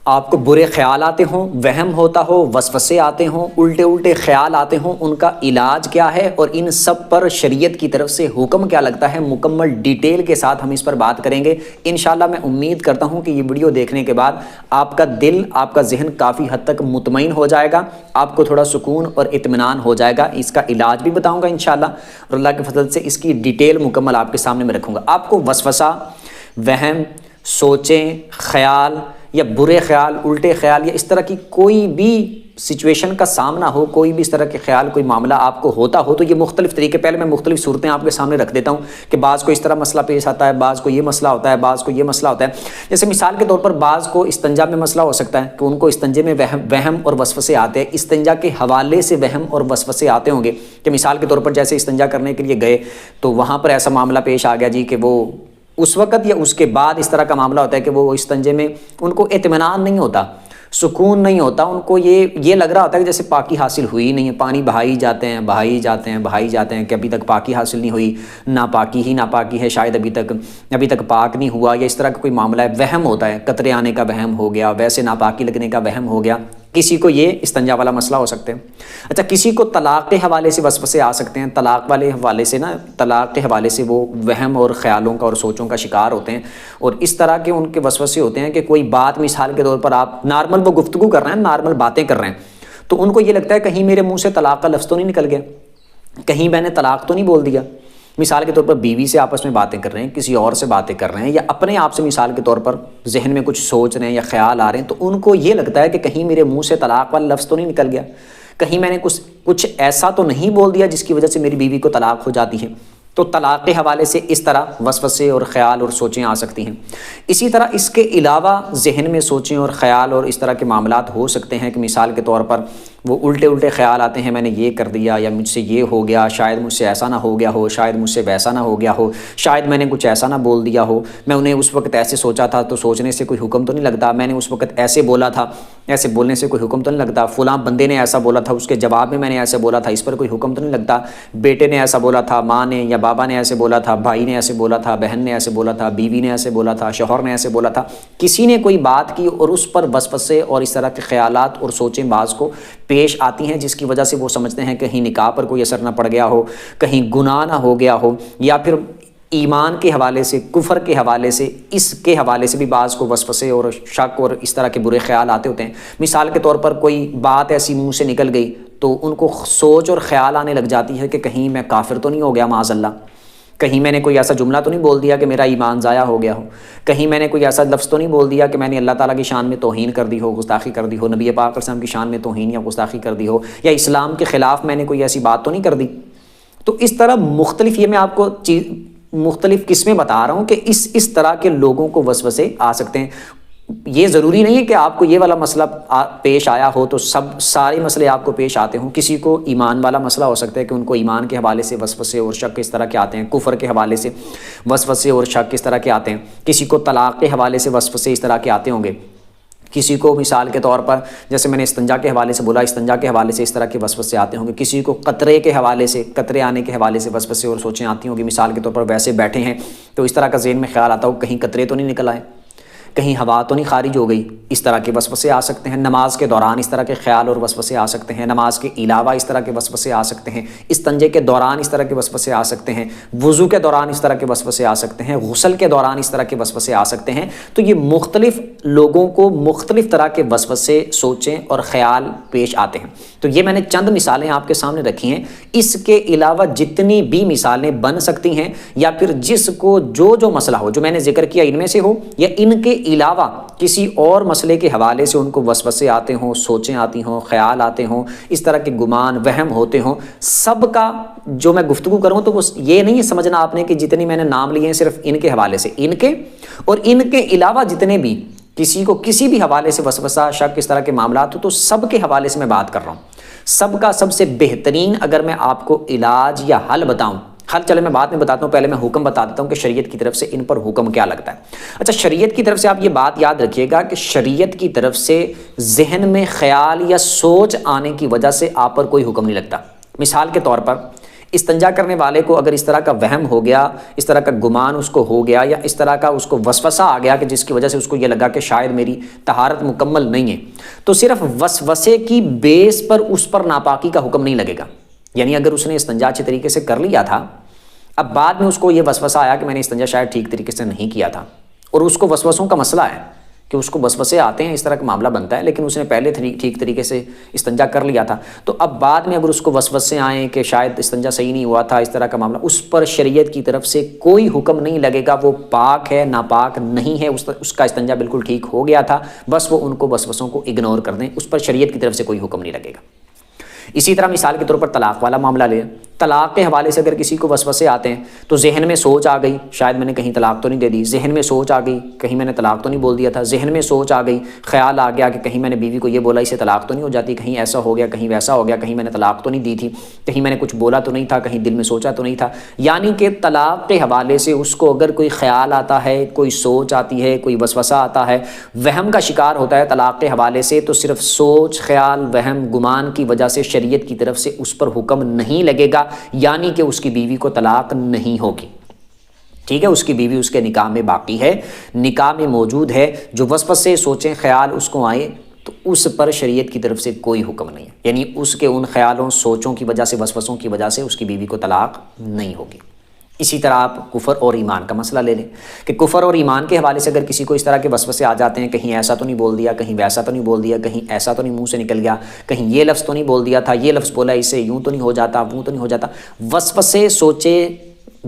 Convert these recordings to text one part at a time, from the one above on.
آپ کو برے خیال آتے ہوں، وہم ہوتا ہو، وسوسے آتے ہوں، الٹے الٹے خیال آتے ہوں، ان کا علاج کیا ہے اور ان سب پر شریعت کی طرف سے حکم کیا لگتا ہے، مکمل ڈیٹیل کے ساتھ ہم اس پر بات کریں گے انشاءاللہ۔ میں امید کرتا ہوں کہ یہ ویڈیو دیکھنے کے بعد آپ کا دل، آپ کا ذہن کافی حد تک مطمئن ہو جائے گا، آپ کو تھوڑا سکون اور اطمینان ہو جائے گا۔ اس کا علاج بھی بتاؤں گا انشاءاللہ، اور اللہ کے فضل سے اس کی ڈیٹیل مکمل آپ کے سامنے میں رکھوں گا۔ آپ کو وسوسہ، وہم، سوچیں، خیال یا برے خیال، الٹے خیال یا اس طرح کی کوئی بھی سچویشن کا سامنا ہو، کوئی بھی اس طرح کے خیال، کوئی معاملہ آپ کو ہوتا ہو، تو یہ مختلف طریقے، پہلے میں مختلف صورتیں آپ کے سامنے رکھ دیتا ہوں کہ بعض کو اس طرح مسئلہ پیش آتا ہے، بعض کو یہ مسئلہ ہوتا ہے، بعض کو یہ مسئلہ ہوتا ہے۔ جیسے مثال کے طور پر بعض کو استنجا میں مسئلہ ہو سکتا ہے کہ ان کو استنجے میں وہم اور وسوسے آتے ہیں، استنجا کے حوالے سے وہم اور وسوسے آتے ہوں گے کہ مثال کے طور پر جیسے استنجا کرنے کے لیے گئے تو وہاں پر ایسا معاملہ پیش آ گیا جی کہ وہ اس وقت یا اس کے بعد اس طرح کا معاملہ ہوتا ہے کہ وہ استنجے میں ان کو اطمینان نہیں ہوتا، سکون نہیں ہوتا، ان کو یہ لگ رہا ہوتا ہے کہ جیسے پاکی حاصل ہوئی نہیں ہے، پانی بہائی جاتے ہیں بہائی جاتے ہیں بہائی جاتے ہیں کہ ابھی تک پاکی حاصل نہیں ہوئی، ناپاکی ہی ناپاکی ہے، شاید ابھی تک پاک نہیں ہوا، یا اس طرح کا کوئی معاملہ ہے، وہم ہوتا ہے، قطرے آنے کا وہم ہو گیا، ویسے ناپاکی لگنے کا وہم ہو گیا، کسی کو یہ استنجا والا مسئلہ ہو سکتے ہیں۔ اچھا، کسی کو طلاق کے حوالے سے وسوسے آ سکتے ہیں، طلاق والے حوالے سے طلاق کے حوالے سے وہ وہم اور خیالوں کا اور سوچوں کا شکار ہوتے ہیں، اور اس طرح کے ان کے وسوسے ہوتے ہیں کہ کوئی بات مثال کے طور پر آپ نارمل وہ گفتگو کر رہے ہیں، نارمل باتیں کر رہے ہیں، تو ان کو یہ لگتا ہے کہیں میرے منہ سے طلاق کا لفظ تو نہیں نکل گیا، کہیں میں نے طلاق تو نہیں بول دیا۔ مثال کے طور پر بیوی سے آپس میں باتیں کر رہے ہیں، کسی اور سے باتیں کر رہے ہیں، یا اپنے آپ سے مثال کے طور پر ذہن میں کچھ سوچ رہے ہیں یا خیال آ رہے ہیں، تو ان کو یہ لگتا ہے کہ کہیں میرے منہ سے طلاق والا لفظ تو نہیں نکل گیا، کہیں میں نے کچھ ایسا تو نہیں بول دیا جس کی وجہ سے میری بیوی کو طلاق ہو جاتی ہے۔ تو طلاق کے حوالے سے اس طرح وسوسے اور خیال اور سوچیں آ سکتی ہیں۔ اسی طرح اس کے علاوہ ذہن میں سوچیں اور خیال اور اس طرح کے معاملات ہو سکتے ہیں کہ مثال کے طور پر وہ الٹے خیال آتے ہیں، میں نے یہ کر دیا یا مجھ سے یہ ہو گیا، شاید مجھ سے ایسا نہ ہو گیا ہو، شاید مجھ سے ویسا نہ ہو گیا ہو، شاید میں نے کچھ ایسا نہ بول دیا ہو، میں انہیں اس وقت ایسے سوچا تھا تو سوچنے سے کوئی حکم تو نہیں لگتا، میں نے اس وقت ایسے بولا تھا، ایسے بولنے سے کوئی حکم تو نہیں لگتا، فلاں بندے نے ایسا بولا تھا، اس کے جواب میں نے ایسے بولا تھا، اس پر کوئی حکم تو نہیں لگتا، بیٹے نے ایسا بولا تھا، ماں نے یا بابا نے ایسے بولا تھا، بھائی نے ایسے بولا تھا، بہن نے ایسے بولا تھا، بیوی نے ایسے بولا تھا، شوہر نے ایسے بولا تھا، کسی نے کوئی بات کی اور اس پر وسوسے اور اس طرح کے خیالات اور سوچیں بعض کو پیش آتی ہیں، جس کی وجہ سے وہ سمجھتے ہیں کہیں نکاح پر کوئی اثر نہ پڑ گیا ہو، کہیں گناہ نہ ہو گیا ہو، یا پھر ایمان کے حوالے سے، کفر کے حوالے سے، اس کے حوالے سے بھی بعض کو وسوسے اور شک اور اس طرح کے برے خیال آتے ہوتے ہیں۔ مثال کے طور پر کوئی بات ایسی منہ سے نکل گئی تو ان کو سوچ اور خیال آنے لگ جاتی ہے کہ کہیں میں کافر تو نہیں ہو گیا معاذ اللہ، کہیں میں نے کوئی ایسا جملہ تو نہیں بول دیا کہ میرا ایمان ضائع ہو گیا ہو، کہیں میں نے کوئی ایسا لفظ تو نہیں بول دیا کہ میں نے اللہ تعالیٰ کی شان میں توہین کر دی ہو، گستاخی کر دی ہو، نبی پاک علیہ السلام کی شان میں توہین یا گستاخی کر دی ہو، یا اسلام کے خلاف میں نے کوئی ایسی بات تو نہیں کر دی۔ تو اس طرح مختلف، یہ میں آپ کو مختلف قسمیں بتا رہا ہوں کہ اس طرح کے لوگوں کو وسوسے آ سکتے ہیں۔ یہ ضروری نہیں ہے کہ آپ کو یہ والا مسئلہ پیش آیا ہو تو سارے مسئلے آپ کو پیش آتے ہوں۔ کسی کو ایمان والا مسئلہ ہو سکتا ہے کہ ان کو ایمان کے حوالے سے وسوسے اور شک اس طرح کے آتے ہیں، کفر کے حوالے سے وسوسے اور شک اس طرح کے آتے ہیں، کسی کو طلاق کے حوالے سے وسوسے اس طرح کے آتے ہوں گے، کسی کو مثال کے طور پر جیسے میں نے استنجا کے حوالے سے بولا، استنجا کے حوالے سے اس طرح کے وسوسے آتے ہوں گے، کسی کو قطرے کے حوالے سے، قطرے آنے کے حوالے سے وسوسے اور سوچیں آتی ہوں گی۔ مثال کے طور پر ویسے بیٹھے ہیں تو اس طرح کا ذہن میں خیال آتا ہو کہیں قطرے تو نہیں نکل آئے، کہیں ہوا تو نہیں خارج ہو گئی، اس طرح کے وسوسے آ سکتے ہیں۔ نماز کے دوران اس طرح کے خیال اور وسوسے آ سکتے ہیں، نماز کے علاوہ اس طرح کے وسوسے آ سکتے ہیں، استنجے کے دوران اس طرح کے وسوسے آ سکتے ہیں، وضو کے دوران اس طرح کے وسوسے آ سکتے ہیں، غسل کے دوران اس طرح کے وسوسے آ سکتے ہیں۔ تو یہ مختلف لوگوں کو مختلف طرح کے وسوسے، سوچیں اور خیال پیش آتے ہیں۔ تو یہ میں نے چند مثالیں آپ کے سامنے رکھی ہیں، اس کے علاوہ جتنی بھی مثالیں بن سکتی ہیں، یا پھر جس کو جو مسئلہ ہو جو میں نے ذکر کیا ان میں سے ہو، یا ان کے علاوہ کسی اور مسئلے کے حوالے سے ان کو وسوسے آتے ہوں، سوچیں آتی ہوں، خیال آتے ہوں، اس طرح کے گمان وہم ہوتے ہوں، سب کا جو میں گفتگو کروں تو یہ نہیں سمجھنا آپ نے کہ جتنی میں نے نام لیے ہیں صرف ان کے حوالے سے، ان کے اور ان کے علاوہ جتنے بھی کسی کو کسی بھی حوالے سے وسوسہ، شک، اس طرح کے معاملات ہو تو سب کے حوالے سے میں بات کر رہا ہوں۔ سب کا سب سے بہترین اگر میں آپ کو علاج یا حل بتاؤں، حل چلے میں بعد میں بتاتا ہوں، پہلے میں حکم بتا دیتا ہوں کہ شریعت کی طرف سے ان پر حکم کیا لگتا ہے۔ اچھا، شریعت کی طرف سے آپ یہ بات یاد رکھیے گا کہ شریعت کی طرف سے ذہن میں خیال یا سوچ آنے کی وجہ سے آپ پر کوئی حکم نہیں لگتا۔ مثال کے طور پر استنجا کرنے والے کو اگر اس طرح کا وہم ہو گیا، اس طرح کا گمان اس کو ہو گیا، یا اس طرح کا اس کو وسوسہ آ گیا کہ جس کی وجہ سے اس کو یہ لگا کہ شاید میری طہارت مکمل نہیں ہے، تو صرف وسوسے کی بیس پر اس پر ناپاکی کا حکم نہیں لگے گا۔ یعنی اگر اس نے استنجا اچھے طریقے سے کر لیا تھا، اب بعد میں اس کو یہ وسوسہ آیا کہ میں نے استنجا شاید ٹھیک طریقے سے نہیں کیا تھا، اور اس کو وسوسوں کا مسئلہ ہے کہ اس کو وسوسے آتے ہیں، اس طرح کا معاملہ بنتا ہے، لیکن اس نے پہلے ٹھیک طریقے سے استنجا کر لیا تھا، تو اب بعد میں اگر اس کو وسوسے آئیں کہ شاید استنجا صحیح نہیں ہوا تھا، اس طرح کا معاملہ، اس پر شریعت کی طرف سے کوئی حکم نہیں لگے گا، وہ پاک ہے ناپاک نہیں ہے، اس کا استنجا بالکل ٹھیک ہو گیا تھا، بس وہ ان کو وسوسوں کو اگنور کر دیں، اس پر شریعت کی طرف سے کوئی حکم نہیں لگے گا۔ اسی طرح مثال کے طور پر طلاق والا معاملہ لیں، طلاق کے حوالے سے اگر کسی کو وسوسے آتے ہیں تو ذہن میں سوچ آ گئی شاید میں نے کہیں طلاق تو نہیں دے دی، ذہن میں سوچ آ گئی کہیں میں نے طلاق تو نہیں بول دیا تھا، ذہن میں سوچ آ گئی، خیال آ گیا کہ کہیں میں نے بیوی کو یہ بولا اسے طلاق تو نہیں ہو جاتی، کہیں ایسا ہو گیا کہیں ویسا ہو گیا، کہیں میں نے طلاق تو نہیں دی تھی، کہیں میں نے کچھ بولا تو نہیں تھا، کہیں دل میں سوچا تو نہیں تھا، یعنی کہ طلاق کے حوالے سے اس کو اگر کوئی خیال آتا ہے، کوئی سوچ آتی ہے، کوئی وسوسہ آتا ہے، وہم کا شکار ہوتا ہے طلاق کے حوالے سے، تو صرف سوچ، خیال، وہم، گمان کی وجہ سے شریعت کی طرف سے اس پر حکم نہیں لگے گا، یعنی کہ اس کی بیوی کو طلاق نہیں ہوگی، ٹھیک ہے، اس کی بیوی اس کے نکاح میں باقی ہے، نکاح میں موجود ہے، جو وسوسے سوچیں خیال اس کو آئے تو اس پر شریعت کی طرف سے کوئی حکم نہیں ہے، یعنی اس کے ان خیالوں سوچوں کی وجہ سے وسوسوں کی وجہ سے اس کی بیوی کو طلاق نہیں ہوگی۔ اسی طرح آپ کفر اور ایمان کا مسئلہ لے لیں کہ کفر اور ایمان کے حوالے سے اگر کسی کو اس طرح کے وسوسے آ جاتے ہیں، کہیں ایسا تو نہیں بول دیا، کہیں ویسا تو نہیں بول دیا، کہیں ایسا تو نہیں منہ سے نکل گیا، کہیں یہ لفظ تو نہیں بول دیا تھا، یہ لفظ بولا اس سے یوں تو نہیں ہو جاتا، وہ تو نہیں ہو جاتا، وسوسے سوچے،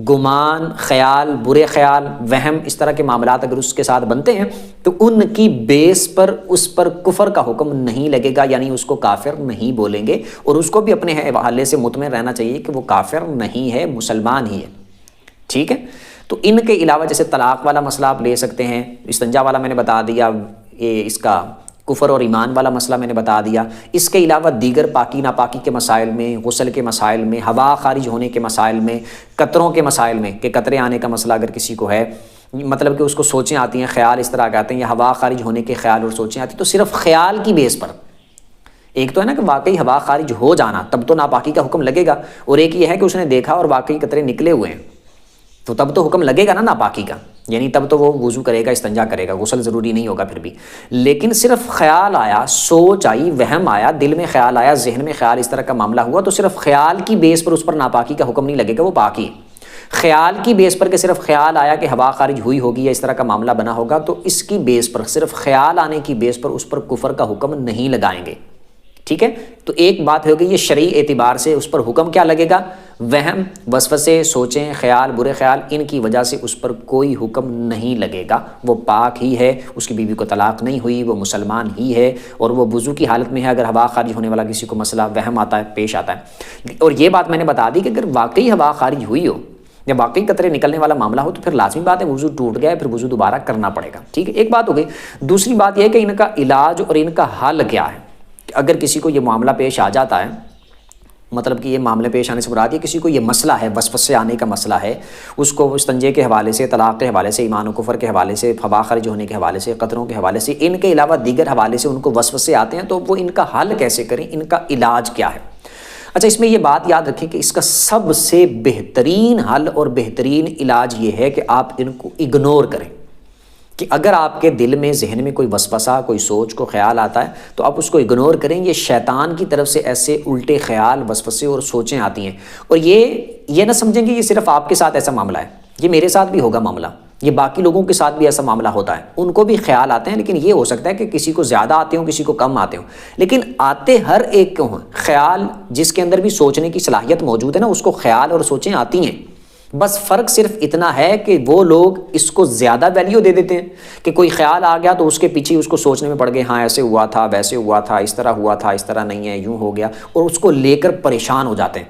گمان، خیال، برے خیال، وہم، اس طرح کے معاملات اگر اس کے ساتھ بنتے ہیں تو ان کی بیس پر اس پر کفر کا حکم نہیں لگے گا، یعنی اس کو کافر نہیں بولیں گے، اور اس کو بھی اپنے حوالے سے مطمئن رہنا چاہیے کہ وہ کافر نہیں ہے، مسلمان ہی ہے، ٹھیک ہے۔ تو ان کے علاوہ جیسے طلاق والا مسئلہ آپ لے سکتے ہیں، استنجا والا میں نے بتا دیا، یہ اس کا کفر اور ایمان والا مسئلہ میں نے بتا دیا، اس کے علاوہ دیگر پاکی ناپاکی کے مسائل میں، غسل کے مسائل میں، ہوا خارج ہونے کے مسائل میں، قطروں کے مسائل میں کہ قطرے آنے کا مسئلہ اگر کسی کو ہے، مطلب کہ اس کو سوچیں آتی ہیں، خیال اس طرح کے آتے ہیں، یا ہوا خارج ہونے کے خیال اور سوچیں آتی ہیں، تو صرف خیال کی بیس پر، ایک تو ہے نا کہ واقعی ہوا خارج ہو جانا تب تو ناپاکی کا حکم لگے گا، اور ایک یہ ہے کہ اس نے دیکھا اور واقعی قطرے نکلے ہوئے ہیں تو تب تو حکم لگے گا نا ناپاکی کا، یعنی تب تو وہ وضو کرے گا، استنجا کرے گا، غسل ضروری نہیں ہوگا پھر بھی، لیکن صرف خیال آیا، سوچ آئی، وہم آیا، دل میں خیال آیا، ذہن میں خیال، اس طرح کا معاملہ ہوا، تو صرف خیال کی بیس پر اس پر ناپاکی کا حکم نہیں لگے گا، وہ پاکی ہے۔ خیال کی بیس پر کہ صرف خیال آیا کہ ہوا خارج ہوئی ہوگی یا اس طرح کا معاملہ بنا ہوگا، تو اس کی بیس پر، صرف خیال آنے کی بیس پر اس پر کفر کا حکم نہیں لگائیں گے، ٹھیک ہے۔ تو ایک بات ہوگی یہ شرعی اعتبار سے اس پر حکم کیا لگے گا، وہم، وسوسے، سوچیں، خیال، برے خیال، ان کی وجہ سے اس پر کوئی حکم نہیں لگے گا، وہ پاک ہی ہے، اس کی بیوی کو طلاق نہیں ہوئی، وہ مسلمان ہی ہے، اور وہ وضو کی حالت میں ہے اگر ہوا خارج ہونے والا کسی کو مسئلہ وہم آتا ہے، پیش آتا ہے۔ اور یہ بات میں نے بتا دی کہ اگر واقعی ہوا خارج ہوئی ہو، جب واقعی قطرے نکلنے والا معاملہ ہو، تو پھر لازمی بات ہے وضو ٹوٹ گیا ہے، پھر وضو دوبارہ کرنا پڑے گا، ٹھیک ہے، ایک بات ہو گئی۔ دوسری بات یہ ہے کہ ان کا علاج اور ان کا حل کیا ہے۔ اگر کسی کو یہ معاملہ پیش آ جاتا ہے، مطلب کہ یہ معاملے پیش آنے سے مراد یہ کسی کو یہ مسئلہ ہے، وسوسے آنے کا مسئلہ ہے، اس کو استنجے کے حوالے سے، طلاق کے حوالے سے، ایمان و کفر کے حوالے سے، ہوا خارج ہونے کے حوالے سے، قطروں کے حوالے سے، ان کے علاوہ دیگر حوالے سے ان کو وسوسے آتے ہیں، تو وہ ان کا حل کیسے کریں، ان کا علاج کیا ہے۔ اچھا، اس میں یہ بات یاد رکھیں کہ اس کا سب سے بہترین حل اور بہترین علاج یہ ہے کہ آپ ان کو اگنور کریں، کہ اگر آپ کے دل میں، ذہن میں کوئی وسوسہ، کوئی سوچ کو خیال آتا ہے تو آپ اس کو اگنور کریں۔ یہ شیطان کی طرف سے ایسے الٹے خیال، وسوسے اور سوچیں آتی ہیں، اور یہ نہ سمجھیں کہ یہ صرف آپ کے ساتھ ایسا معاملہ ہے، یہ میرے ساتھ بھی ہوگا معاملہ، یہ باقی لوگوں کے ساتھ بھی ایسا معاملہ ہوتا ہے، ان کو بھی خیال آتے ہیں، لیکن یہ ہو سکتا ہے کہ کسی کو زیادہ آتے ہوں، کسی کو کم آتے ہوں، لیکن آتے ہر ایک کو ہیں۔ خیال جس کے اندر بھی سوچنے کی صلاحیت موجود ہے نا، اس کو خیال اور سوچیں آتی ہیں، بس فرق صرف اتنا ہے کہ وہ لوگ اس کو زیادہ ویلیو دے دیتے ہیں کہ کوئی خیال آ گیا تو اس کے پیچھے اس کو سوچنے میں پڑ گئے، ہاں ایسے ہوا تھا، ویسے ہوا تھا، اس طرح ہوا تھا، اس طرح نہیں ہے، یوں ہو گیا، اور اس کو لے کر پریشان ہو جاتے ہیں،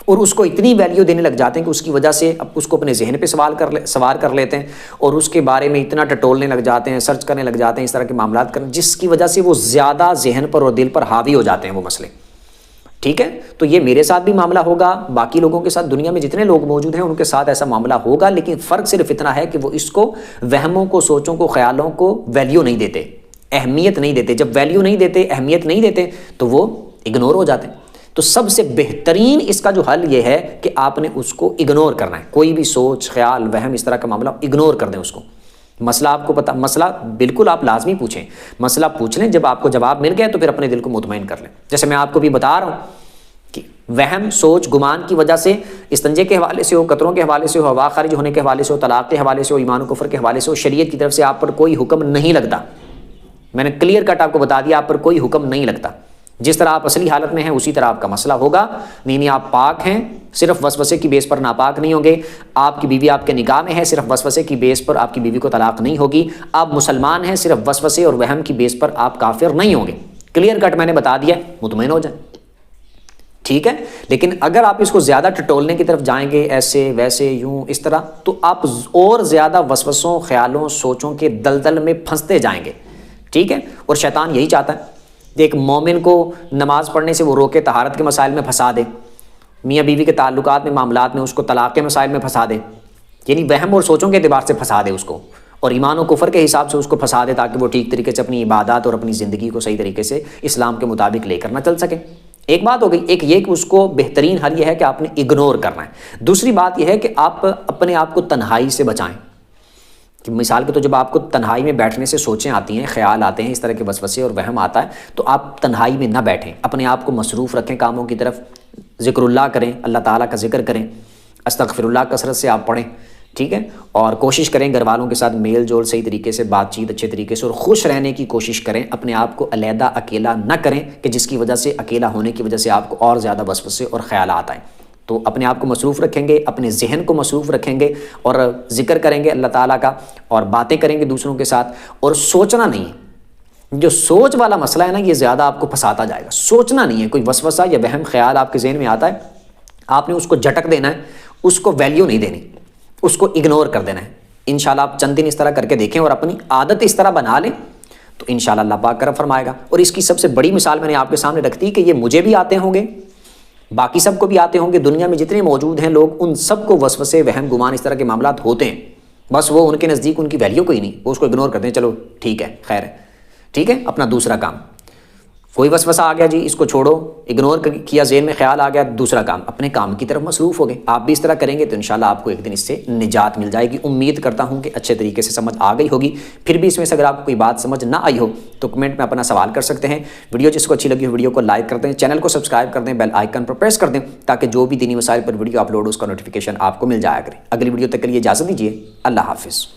اور اس کو اتنی ویلیو دینے لگ جاتے ہیں کہ اس کی وجہ سے اب اس کو اپنے ذہن پہ سوار کر لیتے ہیں، اور اس کے بارے میں اتنا ٹٹولنے لگ جاتے ہیں، سرچ کرنے لگ جاتے ہیں، اس طرح کے معاملات کرنے، جس کی وجہ سے وہ زیادہ ذہن پر اور دل پر حاوی ہو جاتے ہیں وہ مسئلے، ٹھیک ہے۔ تو یہ میرے ساتھ بھی معاملہ ہوگا، باقی لوگوں کے ساتھ، دنیا میں جتنے لوگ موجود ہیں ان کے ساتھ ایسا معاملہ ہوگا، لیکن فرق صرف اتنا ہے کہ وہ اس کو، وہموں کو، سوچوں کو، خیالوں کو ویلیو نہیں دیتے، اہمیت نہیں دیتے۔ جب ویلیو نہیں دیتے، اہمیت نہیں دیتے، تو وہ اگنور ہو جاتے ہیں۔ تو سب سے بہترین اس کا جو حل یہ ہے کہ آپ نے اس کو اگنور کرنا ہے، کوئی بھی سوچ، خیال، وہم، اس طرح کا معاملہ اگنور کر دیں اس کو۔ مسئلہ آپ کو پتا، مسئلہ بالکل آپ لازمی پوچھیں، مسئلہ پوچھ لیں، جب آپ کو جواب مل گیا تو پھر اپنے دل کو مطمئن کر لیں۔ جیسے میں آپ کو بھی بتا رہا ہوں کہ وہم، سوچ، گمان کی وجہ سے استنجے کے حوالے سے ہو، قطروں کے حوالے سے ہو، ہوا خارج ہونے کے حوالے سے ہو، طلاق کے حوالے سے ہو، ایمان و کفر کے حوالے سے ہو، شریعت کی طرف سے آپ پر کوئی حکم نہیں لگتا۔ میں نے کلیئر کٹ آپ کو بتا دیا، آپ پر کوئی حکم نہیں لگتا۔ جس طرح آپ اصلی حالت میں ہیں اسی طرح آپ کا مسئلہ ہوگا۔ نہیں آپ پاک ہیں، صرف وسوسے کی بیس پر ناپاک نہیں ہوں گے۔ آپ کی بیوی آپ کے نکاح میں ہے، صرف وسوسے کی بیس پر آپ کی بیوی کو طلاق نہیں ہوگی۔ آپ مسلمان ہیں، صرف وسوسے اور وہم کی بیس پر آپ کافر نہیں ہوں گے۔ کلیئر کٹ میں نے بتا دیا، مطمئن ہو جائیں، ٹھیک ہے۔ لیکن اگر آپ اس کو زیادہ ٹٹولنے کی طرف جائیں گے، ایسے ویسے یوں اس طرح، تو آپ اور زیادہ وسوسوں، خیالوں، سوچوں کے دلدل میں پھنستے جائیں گے، ٹھیک ہے۔ اور شیطان یہی چاہتا ہے، ایک مومن کو نماز پڑھنے سے وہ روکے، طہارت کے مسائل میں پھنسا دے، میاں بیوی کے تعلقات میں، معاملات میں اس کو طلاق کے مسائل میں پھنسا دے، یعنی وہم اور سوچوں کے اعتبار سے پھنسا دے اس کو، اور ایمان و کفر کے حساب سے اس کو پھنسا دے، تاکہ وہ ٹھیک طریقے سے اپنی عبادات اور اپنی زندگی کو صحیح طریقے سے اسلام کے مطابق لے کر نہ چل سکے۔ ایک بات ہو گئی، ایک یہ کہ اس کو بہترین حل یہ ہے کہ آپ نے اگنور کرنا ہے۔ دوسری بات یہ ہے کہ آپ اپنے آپ کو تنہائی سے بچائیں، کہ مثال کے تو جب آپ کو تنہائی میں بیٹھنے سے سوچیں آتی ہیں، خیال آتے ہیں، اس طرح کے وسوسے اور وہم آتا ہے، تو آپ تنہائی میں نہ بیٹھیں، اپنے آپ کو مصروف رکھیں کاموں کی طرف، ذکر اللہ کریں، اللہ تعالیٰ کا ذکر کریں، استغفر اللہ کثرت سے آپ پڑھیں، ٹھیک ہے۔ اور کوشش کریں گھر والوں کے ساتھ میل جول صحیح طریقے سے، بات چیت اچھے طریقے سے، اور خوش رہنے کی کوشش کریں، اپنے آپ کو علیحدہ اکیلا نہ کریں کہ جس کی وجہ سے، اکیلا ہونے کی وجہ سے آپ کو اور زیادہ وسوسے اور خیالات آئیں۔ تو اپنے آپ کو مصروف رکھیں گے، اپنے ذہن کو مصروف رکھیں گے، اور ذکر کریں گے اللہ تعالیٰ کا، اور باتیں کریں گے دوسروں کے ساتھ، اور سوچنا نہیں ہے۔ جو سوچ والا مسئلہ ہے نا، یہ زیادہ آپ کو پھنساتا جائے گا۔ سوچنا نہیں ہے، کوئی وسوسہ یا وہم خیال آپ کے ذہن میں آتا ہے، آپ نے اس کو جھٹک دینا ہے، اس کو ویلیو نہیں دینی، اس کو اگنور کر دینا ہے۔ انشاءاللہ آپ چند دن اس طرح کر کے دیکھیں اور اپنی عادت اس طرح بنا لیں تو انشاءاللہ اللہ پاک کرم فرمائے گا۔ اور اس کی سب سے بڑی مثال میں نے آپ کے سامنے رکھ دی کہ یہ مجھے بھی آتے ہوں گے، باقی سب کو بھی آتے ہوں گے، دنیا میں جتنے موجود ہیں لوگ، ان سب کو وسوسے، وہم، گمان، اس طرح کے معاملات ہوتے ہیں، بس وہ ان کے نزدیک ان کی ویلیو کوئی نہیں، وہ اس کو اگنور کرتے ہیں، چلو ٹھیک ہے، خیر ہے، ٹھیک ہے۔ اپنا دوسرا کام، کوئی وسوسہ آ گیا جی اس کو چھوڑو، اگنور کیا، ذہن میں خیال آ گیا، دوسرا کام، اپنے کام کی طرف مصروف ہو گئے۔ آپ بھی اس طرح کریں گے تو انشاءاللہ آپ کو ایک دن اس سے نجات مل جائے گی۔ امید کرتا ہوں کہ اچھے طریقے سے سمجھ آ گئی ہوگی۔ پھر بھی اس میں سے اگر آپ کو کوئی بات سمجھ نہ آئی ہو تو کمنٹ میں اپنا سوال کر سکتے ہیں۔ ویڈیو جس کو اچھی لگی ہو ویڈیو کو لائک کر دیں، چینل کو سبسکرائب کر دیں، بیل آئیکن پر پریس کر دیں تاکہ جو بھی دینی مسائل پر ویڈیو اپلوڈ ہو اس کا نوٹیفیکیشن آپ کو مل جایا کرے۔ اگلی ویڈیو تک کے لیے اجازت دیجیے، اللہ حافظ۔